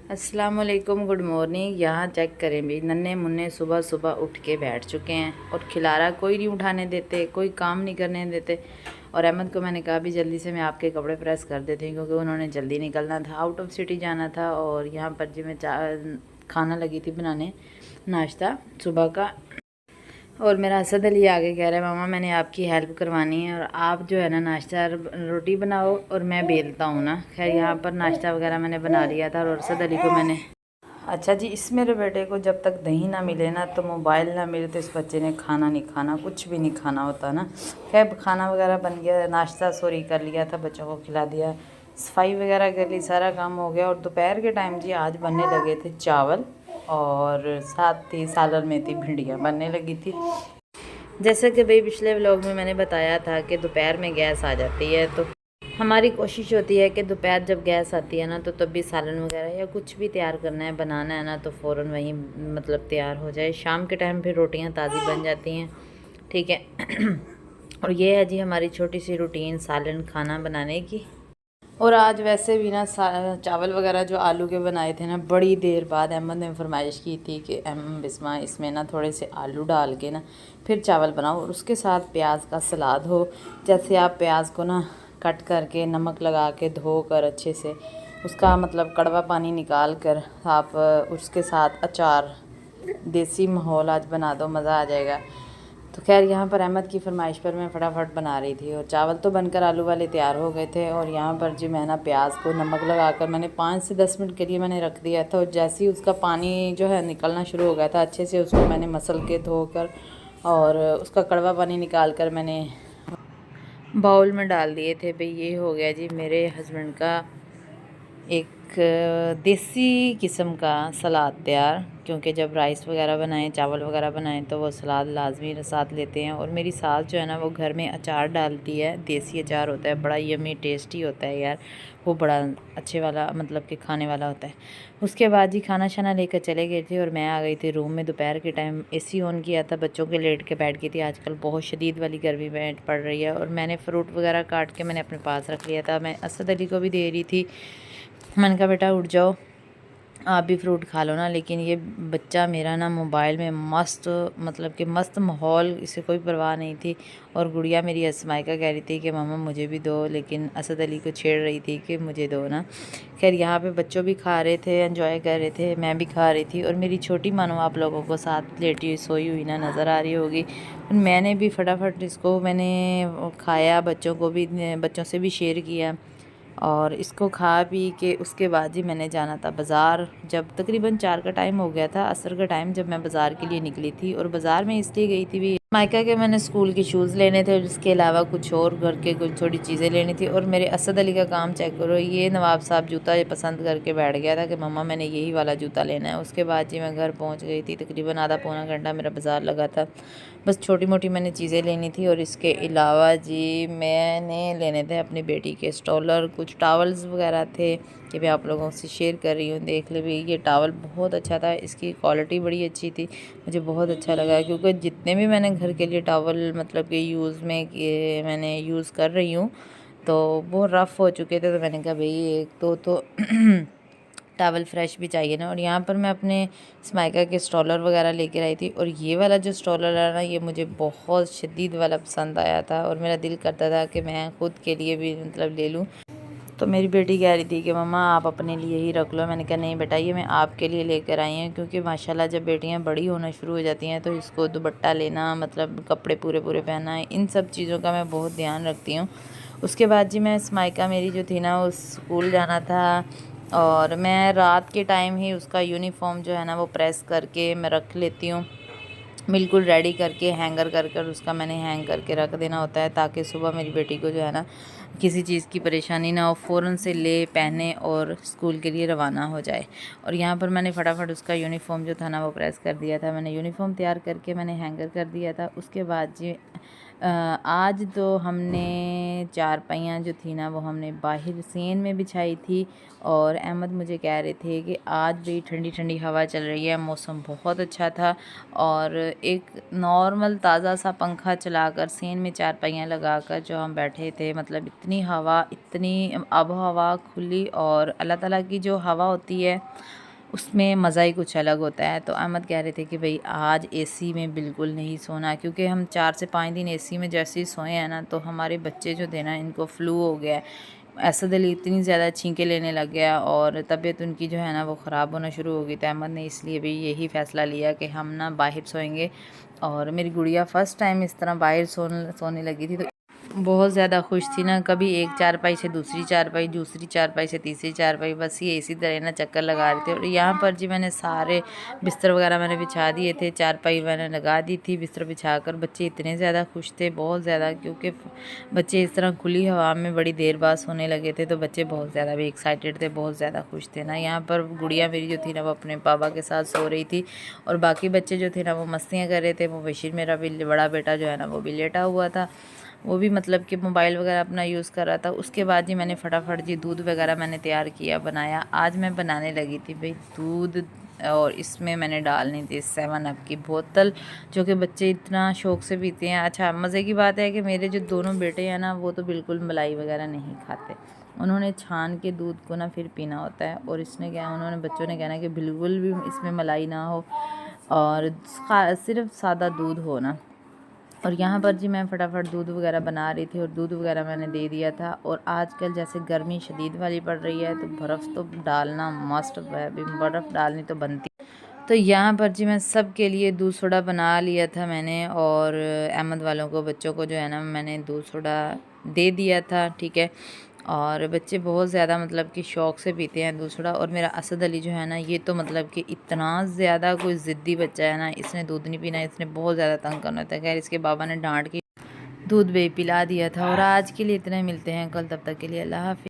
अस्सलाम वालेकुम, good morning. यहाँ चेक करें भी, नन्हे मुन्ने सुबह सुबह उठ के बैठ चुके हैं और खिलारा कोई नहीं उठाने देते, कोई काम नहीं करने देते। और अहमद को मैंने कहा भी जल्दी से मैं आपके कपड़े प्रेस कर देती हूँ, क्योंकि उन्होंने जल्दी निकलना था, आउट ऑफ सिटी जाना था। और यहाँ पर जी मैं खाना लगी थी बनाने, नाश्ता सुबह का। और मेरा असद अली आगे कह रहा है, मामा मैंने आपकी हेल्प करवानी है और आप जो है ना नाश्ता रोटी बनाओ और मैं बेलता हूँ ना। खैर यहाँ पर नाश्ता वगैरह मैंने बना लिया था और असद अली को मैंने अच्छा जी, इस मेरे बेटे को जब तक दही ना मिले ना, तो मोबाइल ना मिले, तो इस बच्चे ने खाना नहीं खाना, कुछ भी नहीं खाना होता ना। खैर खाना वगैरह बन गया, नाश्ता सॉरी कर लिया था, बच्चों को खिला दिया, सफाई वगैरह कर ली, सारा काम हो गया। और दोपहर के टाइम जी आज बनने लगे थे चावल और साथ ही सालन में थी भिंडियाँ बनने लगी थी। जैसे कि भाई पिछले व्लॉग में मैंने बताया था कि दोपहर में गैस आ जाती है, तो हमारी कोशिश होती है कि दोपहर जब गैस आती है ना, तो तब भी सालन वगैरह या कुछ भी तैयार करना है, बनाना है ना, तो फ़ौरन वहीं मतलब तैयार हो जाए। शाम के टाइम फिर रोटियां ताज़ी बन जाती हैं, ठीक है। और ये है जी हमारी छोटी सी रूटीन सालन खाना बनाने की। और आज वैसे भी ना चावल वगैरह जो आलू के बनाए थे ना, बड़ी देर बाद अहमद ने फरमाइश की थी कि बिस्मा इसमें ना थोड़े से आलू डाल के ना फिर चावल बनाओ और उसके साथ प्याज का सलाद हो। जैसे आप प्याज को ना कट करके नमक लगा के धो कर अच्छे से उसका मतलब कड़वा पानी निकाल कर आप उसके साथ अचार, देसी माहौल आज बना दो, मज़ा आ जाएगा। तो खैर यहाँ पर अहमद की फरमाइश पर मैं फटाफट बना रही थी और चावल तो बनकर आलू वाले तैयार हो गए थे। और यहाँ पर जी मैं ना प्याज को नमक लगाकर मैंने 5 से 10 मिनट के लिए मैंने रख दिया था। और जैसे ही उसका पानी जो है निकलना शुरू हो गया था, अच्छे से उसको मैंने मसल के धोकर और उसका कड़वा पानी निकाल कर मैंने बाउल में डाल दिए थे। भाई ये हो गया जी मेरे हस्बैंड का एक देसी किस्म का सलाद तैयार, क्योंकि जब राइस वगैरह बनाएं, चावल वगैरह बनाएं, तो वो सलाद लाजमी साथ लेते हैं। और मेरी सास जो है ना, वो घर में अचार डालती है, देसी अचार होता है, बड़ा यम्मी टेस्टी होता है यार, वो बड़ा अच्छे वाला मतलब कि खाने वाला होता है। उसके बाद जी खाना शाना लेकर चले गए थे और मैं आ गई थी रूम में। दोपहर के टाइम एसी ऑन किया था, बच्चों के लेट के बैठ गई थी। आजकल बहुत शदीद वाली गर्मी पड़ रही है। और मैंने फ़्रूट वगैरह काट के मैंने अपने पास रख लिया था, मैं असद अली को भी दे रही थी। मैंने कहा बेटा उठ जाओ, आप भी फ्रूट खा लो ना। लेकिन ये बच्चा मेरा ना मोबाइल में मस्त मतलब कि मस्त माहौल, इसे कोई परवाह नहीं थी। और गुड़िया मेरी असमाइका कह रही थी कि मामा मुझे भी दो, लेकिन असद अली को छेड़ रही थी कि मुझे दो ना। खैर यहाँ पे बच्चों भी खा रहे थे, एंजॉय कर रहे थे, मैं भी खा रही थी। और मेरी छोटी मानो आप लोगों को साथ लेटी हुई सोई हुई ना नज़र आ रही होगी। मैंने भी फटाफट इसको मैंने खाया, बच्चों को भी, बच्चों से भी शेयर किया। और इसको खा पी के उसके बाद ही मैंने जाना था बाज़ार। जब तकरीबन 4 का टाइम हो गया था, असर का टाइम, जब मैं बाज़ार के लिए निकली थी। और बाज़ार में इसलिए गई थी भी मायका के मैंने स्कूल के शूज़ लेने थे और इसके अलावा कुछ और घर के कुछ थोड़ी चीज़ें लेनी थी। और मेरे असद अली का काम चेक करो, ये नवाब साहब जूता ये पसंद करके बैठ गया था कि मम्मा मैंने यही वाला जूता लेना है। उसके बाद जी मैं घर पहुंच गई थी, तकरीबन आधा पौना घंटा मेरा बाज़ार लगा था। बस छोटी मोटी मैंने चीज़ें लेनी थी। और इसके अलावा जी मैंने लेने थे अपनी बेटी के स्टॉलर, कुछ टावल्स वगैरह थे कि मैं आप लोगों से शेयर कर रही हूँ। देख ले भी, ये टावल बहुत अच्छा था, इसकी क्वालिटी बड़ी अच्छी थी, मुझे बहुत अच्छा लगा। क्योंकि जितने भी मैंने घर के लिए टावल मतलब कि यूज़ में किए, मैंने यूज़ कर रही हूँ, तो वो रफ़ हो चुके थे। तो मैंने कहा भाई एक तो टावल फ्रेश भी चाहिए ना। और यहाँ पर मैं अपने स्माइका के स्टॉलर वगैरह लेकर आई थी। और ये वाला जो स्टॉलर है ना, ये मुझे बहुत शदीद वाला पसंद आया था और मेरा दिल करता था कि मैं खुद के लिए भी मतलब ले लूँ। तो मेरी बेटी कह रही थी कि मम्मा आप अपने लिए ही रख लो। मैंने कहा नहीं बेटा, ये मैं आपके लिए लेकर आई हूँ, क्योंकि माशाल्लाह जब बेटियाँ बड़ी होना शुरू हो जाती हैं तो इसको दुपट्टा लेना, मतलब कपड़े पूरे पूरे पहनना, इन सब चीज़ों का मैं बहुत ध्यान रखती हूँ। उसके बाद जी मैं स्माइका मेरी जो थी ना, उस स्कूल जाना था और मैं रात के टाइम ही उसका यूनिफॉर्म जो है ना वो प्रेस करके मैं रख लेती हूँ, बिल्कुल रेडी करके हैंगर कर कर उसका मैंने हैंग करके रख देना होता है, ताकि सुबह मेरी बेटी को जो है ना किसी चीज़ की परेशानी ना हो, फ़ौरन से ले पहने और स्कूल के लिए रवाना हो जाए। और यहाँ पर मैंने फटाफट उसका यूनिफॉर्म जो था ना वो प्रेस कर दिया था, मैंने यूनिफॉर्म तैयार करके मैंने हैंगर कर दिया था। उसके बाद जी आज तो हमने चारपाइयाँ जो थी ना वो हमने बाहर सेन में बिछाई थी। और अहमद मुझे कह रहे थे कि आज भी ठंडी ठंडी हवा चल रही है, मौसम बहुत अच्छा था। और एक नॉर्मल ताज़ा सा पंखा चलाकर सेन में चारपाइयाँ लगाकर जो हम बैठे थे, मतलब इतनी हवा, इतनी आबो हवा खुली। और अल्लाह ताला की जो हवा होती है उसमें मज़ा ही कुछ अलग होता है। तो अहमद कह रहे थे कि भाई आज एसी में बिल्कुल नहीं सोना, क्योंकि हम 4 से 5 दिन एसी में जैसे ही सोए हैं ना, तो हमारे बच्चे जो थे ना, इनको फ्लू हो गया है। असद अली इतनी ज़्यादा छींके लेने लग गया और तबीयत उनकी जो है ना वो ख़राब होना शुरू हो गई। तो अहमद ने इसलिए भी यही फ़ैसला लिया कि हम ना बाहर सोएंगे। और मेरी गुड़िया फ़र्स्ट टाइम इस तरह बाहर सोने लगी थी, तो बहुत ज़्यादा खुश थी ना। कभी एक चारपाई से दूसरी चारपाई, दूसरी चारपाई से तीसरी चारपाई, बस ये इसी तरह ना चक्कर लगा रहे थे। और यहाँ पर जी मैंने सारे बिस्तर वगैरह मैंने बिछा दिए थे, चारपाई मैंने लगा दी थी बिस्तर बिछाकर। बच्चे इतने ज़्यादा खुश थे, बहुत ज़्यादा, क्योंकि बच्चे इस तरह खुली हवा में बड़ी देर बाद सोने लगे थे। तो बच्चे बहुत ज़्यादा भी एक्साइटेड थे, बहुत ज़्यादा खुश थे ना। यहाँ पर गुड़िया मेरी जो थी ना वो अपने पापा के साथ सो रही थी, और बाकी बच्चे जो थे ना वो मस्तियाँ कर रहे थे। वो बशीर मेरा भी बड़ा बेटा जो है ना वो भी लेटा हुआ था, वो भी मतलब कि मोबाइल वगैरह अपना यूज़ कर रहा था। उसके बाद जी मैंने फटाफट जी दूध वगैरह मैंने तैयार किया, बनाया। आज मैं बनाने लगी थी भाई दूध, और इसमें मैंने डालनी थी 7 अप की बोतल, जो कि बच्चे इतना शौक़ से पीते हैं। अच्छा, मज़े की बात है कि मेरे जो दोनों बेटे हैं ना वो तो बिल्कुल मलाई वगैरह नहीं खाते। उन्होंने छान के दूध को ना फिर पीना होता है, और इसने क्या, उन्होंने बच्चों ने कहना कि बिल्कुल भी इसमें मलाई ना हो और सिर्फ सादा दूध हो ना। और यहाँ पर जी मैं फटाफट दूध वगैरह बना रही थी, और दूध वगैरह मैंने दे दिया था। और आजकल जैसे गर्मी शदीद वाली पड़ रही है, तो बर्फ़ तो डालना मस्ट है, बर्फ़ डालनी तो बनती। तो यहाँ पर जी मैं सब के लिए दूध सोडा बना लिया था मैंने, और अहमद वालों को, बच्चों को जो है ना मैंने दूध सोडा दे दिया था, ठीक है। और बच्चे बहुत ज़्यादा मतलब कि शौक़ से पीते हैं दूध सोडा। और मेरा असद अली जो है ना, ये तो मतलब कि इतना ज़्यादा कोई ज़िद्दी बच्चा है ना, इसने दूध नहीं पीना, इसने बहुत ज़्यादा तंग करना होता है। खैर इसके बाबा ने डांट के दूध भी पिला दिया था। और आज के लिए इतना ही, मिलते हैं कल, तब तक के लिए अल्लाह हाफ़िज़।